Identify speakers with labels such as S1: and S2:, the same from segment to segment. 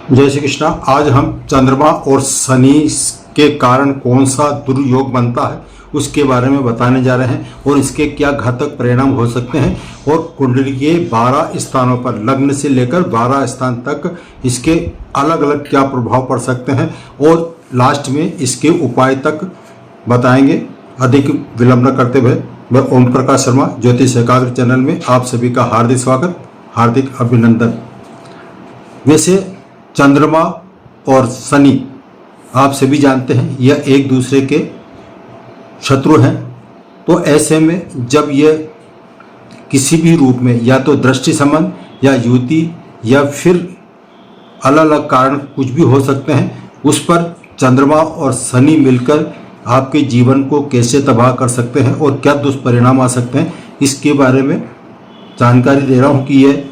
S1: जय श्री कृष्णा। आज हम चंद्रमा और शनि के कारण कौन सा दुर्योग बनता है उसके बारे में बताने जा रहे हैं और इसके क्या घातक परिणाम हो सकते हैं और कुंडली के 12 स्थानों पर लग्न से लेकर 12 स्थान तक इसके अलग अलग क्या प्रभाव पड़ सकते हैं और लास्ट में इसके उपाय तक बताएंगे। अधिक विलंब न करते हुए मैं ओम प्रकाश शर्मा ज्योतिष एकाग्र चैनल में आप सभी का हार्दिक स्वागत, हार्दिक अभिनंदन। वैसे चंद्रमा और शनि आप सभी जानते हैं यह एक दूसरे के शत्रु हैं। तो ऐसे में जब यह किसी भी रूप में या तो दृष्टि संबंध या युति या फिर अलग अलग कारण कुछ भी हो सकते हैं, उस पर चंद्रमा और शनि मिलकर आपके जीवन को कैसे तबाह कर सकते हैं और क्या दुष्परिणाम आ सकते हैं, इसके बारे में जानकारी दे रहा हूँ कि यह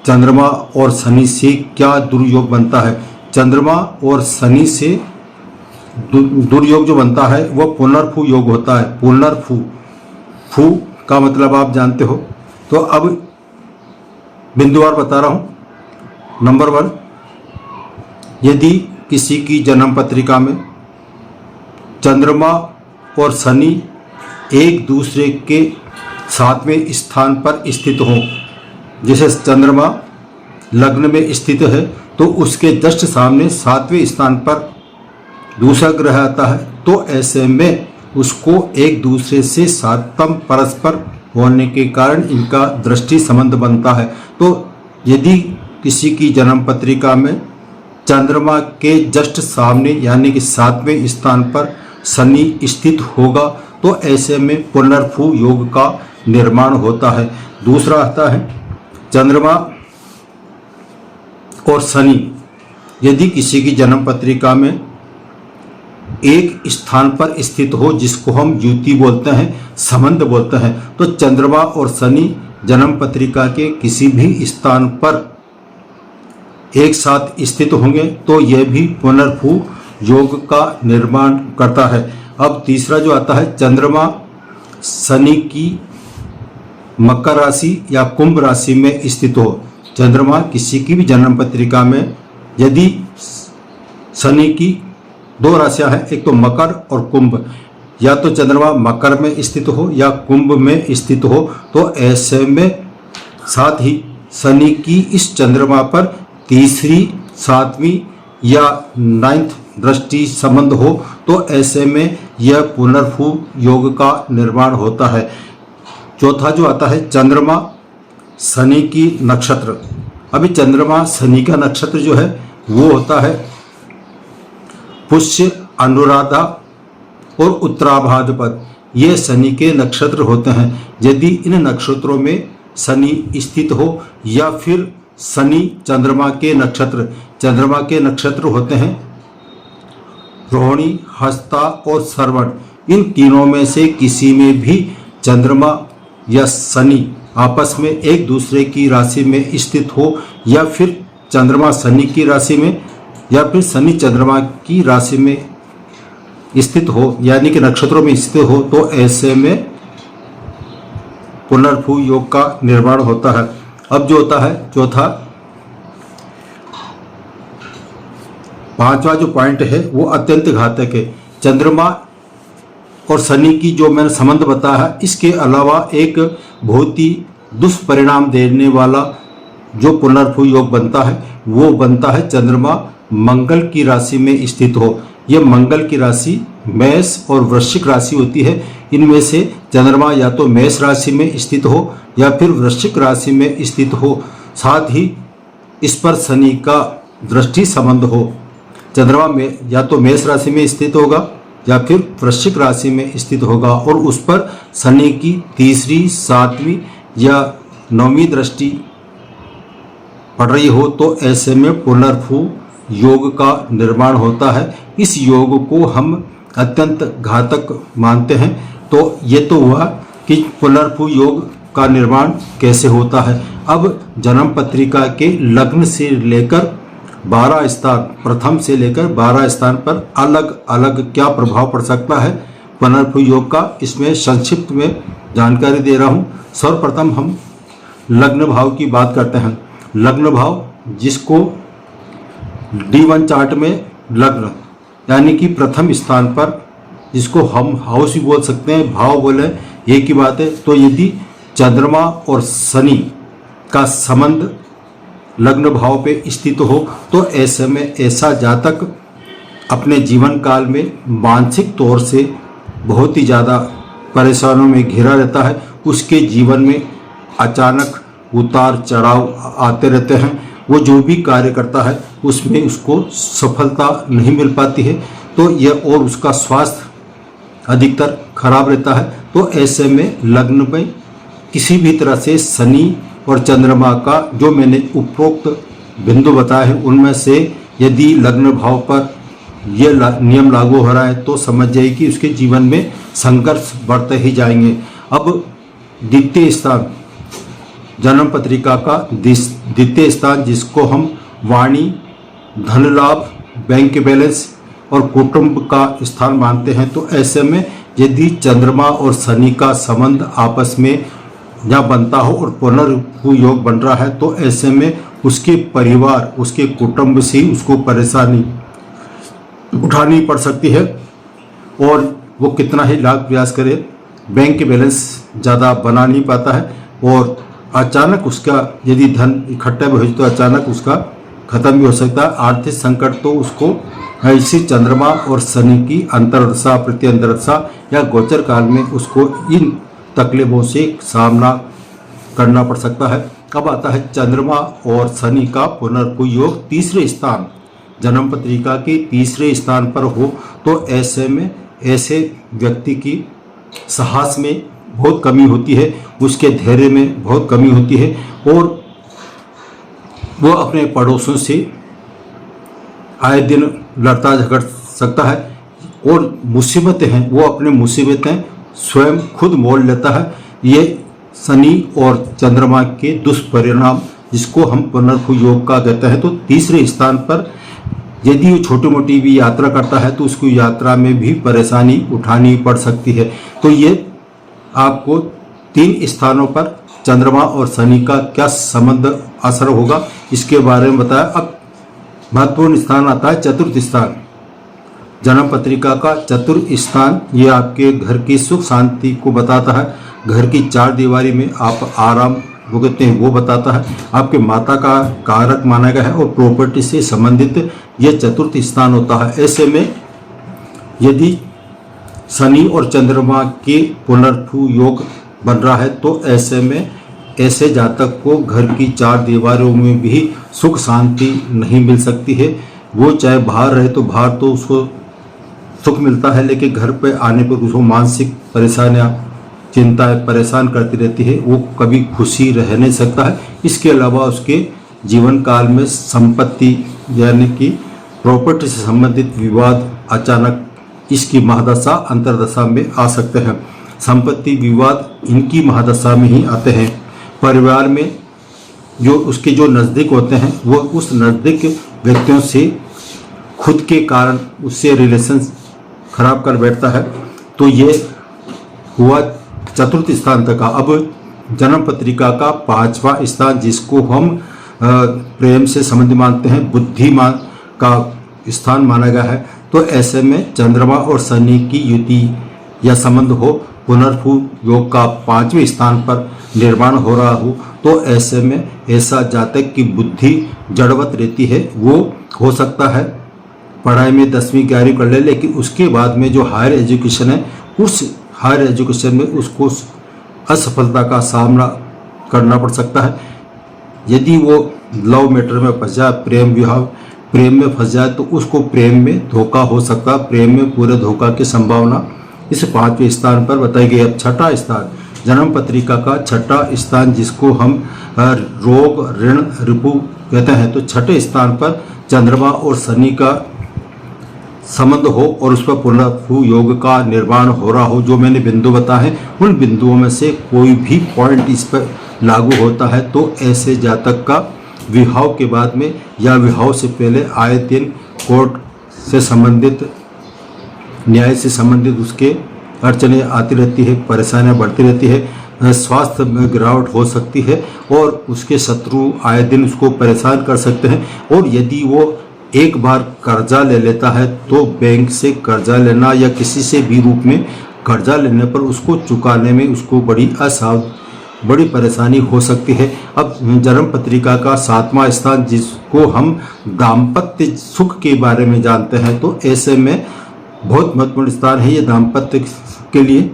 S1: चंद्रमा और शनि से क्या दुर्योग बनता है। चंद्रमा और शनि से दुर्योग जो बनता है वह पुनर्फू योग होता है। पुनर्फू, फू का मतलब आप जानते हो। तो अब बिंदुवार बता रहा हूँ। नंबर 1, यदि किसी की जन्म पत्रिका में चंद्रमा और शनि एक दूसरे के 7वें स्थान पर स्थित हो, जैसे चंद्रमा लग्न में स्थित है तो उसके जस्ट सामने 7वें स्थान पर दूसरा ग्रह आता है, तो ऐसे में उसको एक दूसरे से सातम परस्पर होने के कारण इनका दृष्टि संबंध बनता है। तो यदि किसी की जन्म पत्रिका में चंद्रमा के जस्ट सामने यानी कि 7वें स्थान पर शनि स्थित होगा तो ऐसे में पुनर्फू योग का निर्माण होता है। दूसरा आता है चंद्रमा और शनि यदि किसी की जन्म पत्रिका में एक स्थान पर स्थित हो, जिसको हम युति बोलते हैं, संबंध बोलते हैं, तो चंद्रमा और शनि जन्म पत्रिका के किसी भी स्थान पर एक साथ स्थित होंगे तो यह भी पुनर्फू योग का निर्माण करता है। अब तीसरा जो आता है, चंद्रमा शनि की मकर राशि या कुंभ राशि में स्थित हो। चंद्रमा किसी की भी जन्म पत्रिका में यदि शनि की 2 राशियां हैं, एक तो मकर और कुंभ, या तो चंद्रमा मकर में स्थित हो या कुंभ में स्थित हो, तो ऐसे में साथ ही शनि की इस चंद्रमा पर तीसरी, 7वीं या 9th दृष्टि संबंध हो तो ऐसे में यह पुनर्फू योग का निर्माण होता है। चौथा जो आता है चंद्रमा शनि की नक्षत्र। अभी चंद्रमा शनि का नक्षत्र जो है वो होता है पुष्य, अनुराधा और उत्तराभाद्रपद, ये शनि के नक्षत्र होते हैं। यदि इन नक्षत्रों में शनि स्थित हो या फिर शनि चंद्रमा के नक्षत्र होते हैं रोहिणी, हस्ता और श्रवण, इन तीनों में से किसी में भी चंद्रमा या शनि आपस में एक दूसरे की राशि में स्थित हो या फिर चंद्रमा शनि की राशि में या फिर शनि चंद्रमा की राशि में स्थित हो यानी कि नक्षत्रों में स्थित हो, तो ऐसे में पुनर्फू योग का निर्माण होता है। अब जो होता है चौथा, 5वां जो पॉइंट है वो अत्यंत घातक है। चंद्रमा और शनि की जो मैंने संबंध बताया है, इसके अलावा एक बहुत ही दुष्परिणाम देने वाला जो पुनर्फू योग बनता है वो बनता है चंद्रमा मंगल की राशि में स्थित हो। यह मंगल की राशि मेष और वृश्चिक राशि होती है। इनमें से चंद्रमा या तो मेष राशि में स्थित हो या फिर वृश्चिक राशि में स्थित हो, साथ ही इस पर शनि का दृष्टि संबंध हो। चंद्रमा में या तो मेष राशि में स्थित होगा या फिर वृश्चिक राशि में स्थित होगा और उस पर शनि की तीसरी, 7वीं या 9वीं दृष्टि पड़ रही हो तो ऐसे में पुनर्फू योग का निर्माण होता है। इस योग को हम अत्यंत घातक मानते हैं। तो ये तो हुआ कि पुनर्फू योग का निर्माण कैसे होता है। अब जन्म पत्रिका के लग्न से लेकर 12 स्थान, प्रथम से लेकर 12 स्थान पर अलग अलग क्या प्रभाव पड़ सकता है पुनर्फू योग का, इसमें संक्षिप्त में जानकारी दे रहा हूँ। सर्वप्रथम हम लग्न भाव की बात करते हैं। लग्न भाव जिसको D1 चार्ट में लग्न यानी कि प्रथम स्थान पर, जिसको हम हाउस भी बोल सकते हैं, भाव बोले, एक ही बात है। तो यदि चंद्रमा और शनि का संबंध लग्न भाव पे स्थित हो तो ऐसे में ऐसा जातक अपने जीवन काल में मानसिक तौर से बहुत ही ज़्यादा परेशानियों में घिरा रहता है। उसके जीवन में अचानक उतार चढ़ाव आते रहते हैं। वो जो भी कार्य करता है उसमें उसको सफलता नहीं मिल पाती है। तो यह, और उसका स्वास्थ्य अधिकतर खराब रहता है। तो ऐसे में लग्न में किसी भी तरह से शनि और चंद्रमा का जो मैंने उपरोक्त बिंदु बताए हैं उनमें से यदि लग्न भाव पर यह नियम लागू हो रहा है तो समझ जाइए कि उसके जीवन में संघर्ष बढ़ते ही जाएंगे। अब द्वितीय स्थान, जन्म पत्रिका का द्वितीय स्थान, जिसको हम वाणी, धन लाभ, बैंक बैलेंस और कुटुंब का स्थान मानते हैं। तो ऐसे में यदि चंद्रमा और शनि का संबंध आपस में या बनता हो और पुनर्भू योग बन रहा है तो ऐसे में उसके परिवार, उसके कुटुंब से ही उसको परेशानी उठानी पड़ सकती है। और वो कितना ही लाख प्रयास करे, बैंक बैलेंस ज़्यादा बना नहीं पाता है। और अचानक उसका यदि धन इकट्ठा भी हो तो अचानक उसका खत्म भी हो सकता है। आर्थिक संकट तो उसको इसी चंद्रमा और शनि की अंतर्दशा, प्रत्यंतरदशा या गोचर काल में उसको इन तकलीफों से सामना करना पड़ सकता है। अब आता है चंद्रमा और शनि का पुनर्भू योग तीसरे स्थान, जन्म पत्रिका के तीसरे स्थान पर हो तो ऐसे में ऐसे व्यक्ति की साहस में बहुत कमी होती है, उसके धैर्य में बहुत कमी होती है और वो अपने पड़ोसियों से आए दिन लड़ता झगड़ सकता है। और मुसीबतें हैं, वो अपनी मुसीबतें स्वयं खुद मोल लेता है। ये शनि और चंद्रमा के दुष्परिणाम, जिसको हम पुनर्भू योग का कहते हैं। तो तीसरे स्थान पर यदि वो छोटी मोटी भी यात्रा करता है तो उसको यात्रा में भी परेशानी उठानी पड़ सकती है। तो ये आपको 3 स्थानों पर चंद्रमा और शनि का क्या संबंध असर होगा इसके बारे में बताया। अब महत्वपूर्ण स्थान आता है चतुर्थ स्थान, जन्म पत्रिका का चतुर्थ स्थान। ये आपके घर की सुख शांति को बताता है, घर की 4 दीवारी में आप आराम भुगतते हैं वो बताता है, आपके माता का कारक माना गया है और प्रॉपर्टी से संबंधित ये चतुर्थ स्थान होता है। ऐसे में यदि शनि और चंद्रमा के पुनर्भू योग बन रहा है तो ऐसे में ऐसे जातक को घर की 4 दीवारों में भी सुख शांति नहीं मिल सकती है। वो चाहे बाहर रहे तो बाहर तो उसको सुख मिलता है, लेकिन घर पे आने पर उसको मानसिक परेशानियाँ, चिंताएं परेशान करती रहती है। वो कभी खुशी रह नहीं सकता है। इसके अलावा उसके जीवन काल में संपत्ति यानी कि प्रॉपर्टी से संबंधित विवाद अचानक इसकी महादशा अंतर्दशा में आ सकते हैं। संपत्ति विवाद इनकी महादशा में ही आते हैं। परिवार में जो उसके जो नज़दीक होते हैं वो उस नज़दीक व्यक्तियों से खुद के कारण उससे रिलेशन खराब कर बैठता है। तो ये हुआ चतुर्थ स्थान तक का। अब जन्म पत्रिका का 5वां स्थान, जिसको हम प्रेम से संबंध मानते हैं, बुद्धिमान का स्थान माना गया है। तो ऐसे में चंद्रमा और शनि की युति या संबंध हो, पुनर्भू योग का 5वें स्थान पर निर्माण हो रहा हो तो ऐसे में ऐसा जातक की बुद्धि जड़वत रहती है। वो हो सकता है पढ़ाई में 10वीं 11वीं कर ले, लेकिन उसके बाद में जो हायर एजुकेशन है उस हायर एजुकेशन में उसको असफलता का सामना करना पड़ सकता है। यदि वो लव मैटर में फंस जाए, प्रेम में फंस जाए तो उसको प्रेम में धोखा हो सकता है। प्रेम में पूरे धोखा की संभावना इस 5वें स्थान पर बताई गई है। छठा स्थान, जन्म पत्रिका का छठा स्थान, जिसको हम रोग ऋण रिपु कहते हैं। तो छठे स्थान पर चंद्रमा और शनि का संबंध हो और उस पर पुनर्भू योग का निर्माण हो रहा हो, जो मैंने बिंदु बताए हैं उन बिंदुओं में से कोई भी पॉइंट इस पर लागू होता है तो ऐसे जातक का विवाह के बाद में या विवाह से पहले आए दिन कोर्ट से संबंधित, न्याय से संबंधित उसके अड़चने आती रहती है, परेशानियां बढ़ती रहती है, स्वास्थ्य में गिरावट हो सकती है और उसके शत्रु आए दिन उसको परेशान कर सकते हैं। और यदि वो एक बार कर्जा ले लेता है तो बैंक से कर्जा लेना या किसी से भी रूप में कर्जा लेने पर उसको चुकाने में उसको बड़ी परेशानी हो सकती है। अब जन्म पत्रिका का 7वां स्थान जिसको हम दाम्पत्य सुख के बारे में जानते हैं, तो ऐसे में बहुत महत्वपूर्ण स्थान है ये दाम्पत्य के लिए।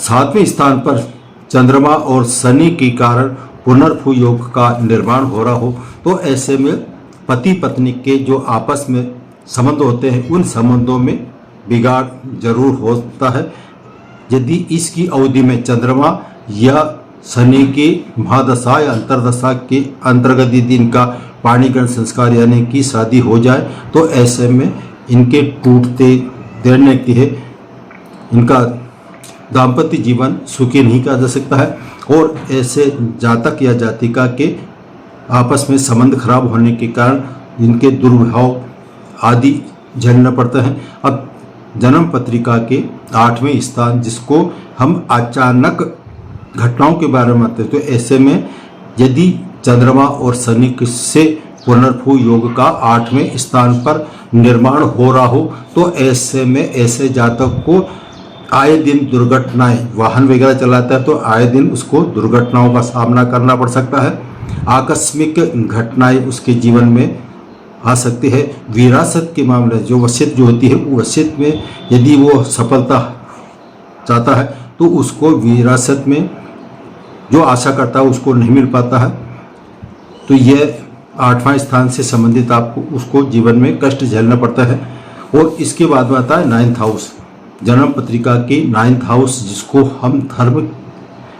S1: 7वें स्थान पर चंद्रमा और शनि के कारण पुनर्भू योग का निर्माण हो रहा हो, तो ऐसे में पति पत्नी के जो आपस में संबंध होते हैं उन संबंधों में बिगाड़ जरूर होता है। यदि इसकी अवधि में चंद्रमा या शनि की महादशा या अंतरदशा के अंतर्गत यदि इनका पाणिग्रहण संस्कार यानी कि शादी हो जाए, तो ऐसे में इनके टूटते देने की है, इनका दाम्पत्य जीवन सुखी नहीं कहा जा सकता है और ऐसे जातक या जातिका के आपस में संबंध खराब होने के कारण इनके दुर्भाव आदि झेलना पड़ता है। अब जन्म पत्रिका के 8वें स्थान जिसको हम अचानक घटनाओं के बारे में आते हैं, तो ऐसे में यदि चंद्रमा और शनि से पुनर्भू योग का 8वें स्थान पर निर्माण हो रहा हो, तो ऐसे में ऐसे जातक को आए दिन दुर्घटनाएं, वाहन वगैरह चलाता है तो आए दिन उसको दुर्घटनाओं का सामना करना पड़ सकता है। आकस्मिक घटनाएं उसके जीवन में आ सकती है। विरासत के मामले जो वसीयत जो होती है, वो वसीयत में यदि वो सफलता चाहता है तो उसको विरासत में जो आशा करता है उसको नहीं मिल पाता है, तो यह 8वां स्थान से संबंधित आपको उसको जीवन में कष्ट झेलना पड़ता है। और इसके बाद में आता है 9th हाउस, जन्म पत्रिका के 9th हाउस जिसको हम धर्म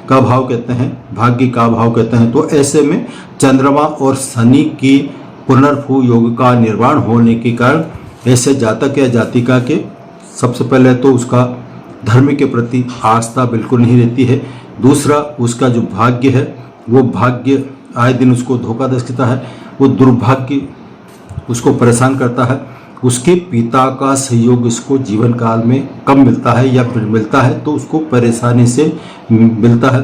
S1: का भाव कहते हैं, भाग्य का भाव कहते हैं, तो ऐसे में चंद्रमा और शनि की पुनर्भू योग का निर्माण होने के कारण ऐसे जातक या जातिका के सबसे पहले तो उसका धर्म के प्रति आस्था बिल्कुल नहीं रहती है। दूसरा, उसका जो भाग्य है वो भाग्य आए दिन उसको धोखा दे सकता है, वो दुर्भाग्य उसको परेशान करता है। उसके पिता का सहयोग इसको जीवन काल में कम मिलता है या फिर मिलता है तो उसको परेशानी से मिलता है।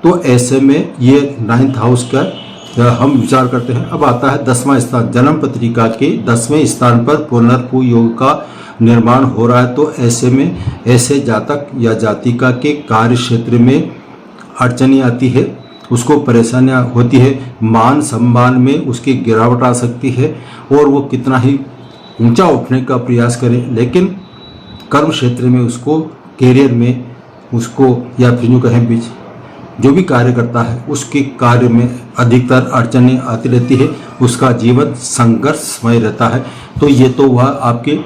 S1: तो ऐसे में ये 9th हाउस का हम विचार करते हैं। अब आता है 10वां स्थान, जन्म पत्रिका के 10वें स्थान पर पुनर्भू योग का निर्माण हो रहा है, तो ऐसे में ऐसे जातक या जातिका के कार्य क्षेत्र में अड़चनी आती है, उसको परेशानियां होती है, मान सम्मान में उसकी गिरावट आ सकती है और वो कितना ही ऊंचा उठने का प्रयास करे लेकिन कर्म क्षेत्र में उसको कैरियर में उसको या फिर यूँ कहें बीच जो भी कार्य करता है उसके कार्य में अधिकतर अड़चनें आती रहती है, उसका जीवन संघर्षमय रहता है। तो ये तो वह आपके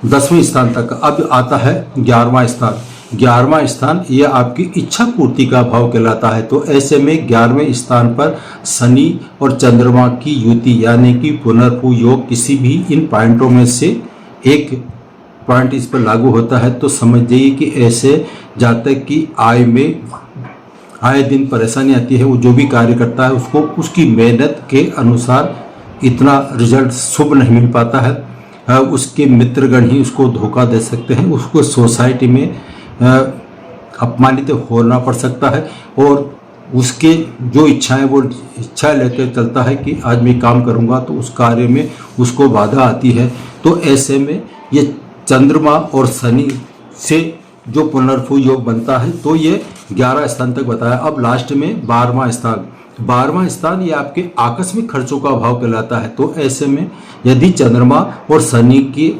S1: 10वें स्थान तक। अब आता है 11वां स्थान। 11वां स्थान ये आपकी इच्छा पूर्ति का भाव कहलाता है, तो ऐसे में 11वें स्थान पर शनि और चंद्रमा की युति यानी कि पुनर्भू योग किसी भी इन पॉइंटों में से एक पॉइंट इस पर लागू होता है, तो समझ जाइए कि ऐसे जातक की आय में आए दिन परेशानी आती है। वो जो भी कार्य करता है उसको उसकी मेहनत के अनुसार इतना रिजल्ट शुभ नहीं मिल पाता है। उसके मित्रगण ही उसको धोखा दे सकते हैं, उसको सोसाइटी में अपमानित होना पड़ सकता है और उसके जो इच्छाएं वो इच्छा लेकर चलता है कि आज मैं काम करूंगा तो उस कार्य में उसको बाधा आती है। तो ऐसे में ये चंद्रमा और शनि से जो पुनर्भू योग बनता है तो ये 11 स्थान तक बताया। अब लास्ट में 12वां स्थान। 12वां स्थान ये आपके आकस्मिक खर्चों का भाव कहलाता है, तो ऐसे में यदि चंद्रमा और शनि की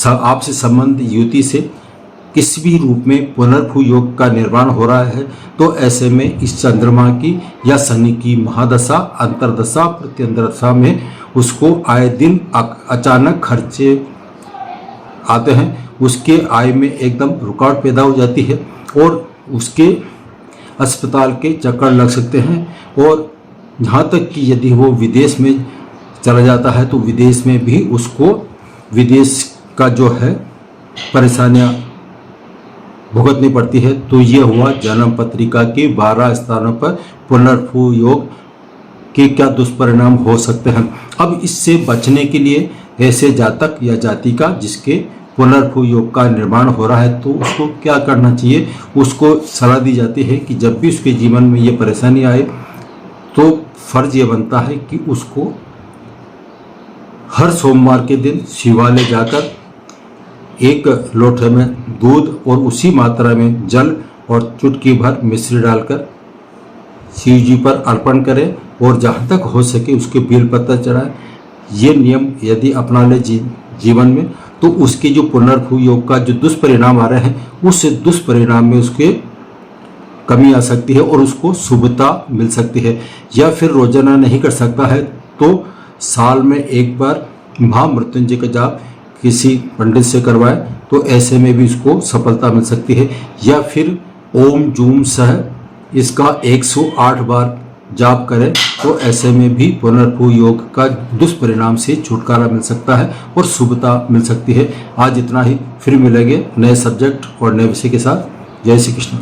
S1: आपसे संबंध युति से किसी भी रूप में पुनर्भू योग का निर्माण हो रहा है, तो ऐसे में इस चंद्रमा की या शनि की महादशा, अंतरदशा, प्रत्यंतरदशा में उसको आए दिन अचानक खर्चे आते हैं, उसके आय में एकदम रुकावट पैदा हो जाती है और उसके अस्पताल के चक्कर लग सकते हैं। और यहाँ तक कि यदि वो विदेश में चला जाता है तो विदेश में भी उसको विदेश का जो है परेशानियाँ भुगतनी पड़ती है। तो ये हुआ जन्म पत्रिका के 12 स्थानों पर पुनर्भू योग के क्या दुष्परिणाम हो सकते हैं। अब इससे बचने के लिए ऐसे जातक या जातिका जिसके पुनर्भू योग का निर्माण हो रहा है तो उसको क्या करना चाहिए, उसको सलाह दी जाती है कि जब भी उसके जीवन में ये परेशानी आए तो फर्ज ये बनता है कि उसको हर सोमवार के दिन शिवालय जाकर एक लोटे में दूध और उसी मात्रा में जल और चुटकी भर मिश्री डालकर शिव जी पर अर्पण करें और जहाँ तक हो सके उसके बेलपत्र चढ़ाएं। ये नियम यदि अपना ले जीवन में तो उसके जो पुनर्भू योग का जो दुष्परिणाम आ रहे हैं उस दुष्परिणाम में उसके कमी आ सकती है और उसको शुभता मिल सकती है। या फिर रोजाना नहीं कर सकता है तो साल में एक बार महामृत्युंजय का जाप किसी पंडित से करवाए तो ऐसे में भी उसको सफलता मिल सकती है। या फिर ओम जूम सह इसका 108 बार जाप करें तो ऐसे में भी पुनर्भू योग का दुष्परिणाम से छुटकारा मिल सकता है और शुभता मिल सकती है। आज इतना ही, फिर मिलेंगे नए सब्जेक्ट और नए विषय के साथ। जय श्री कृष्ण।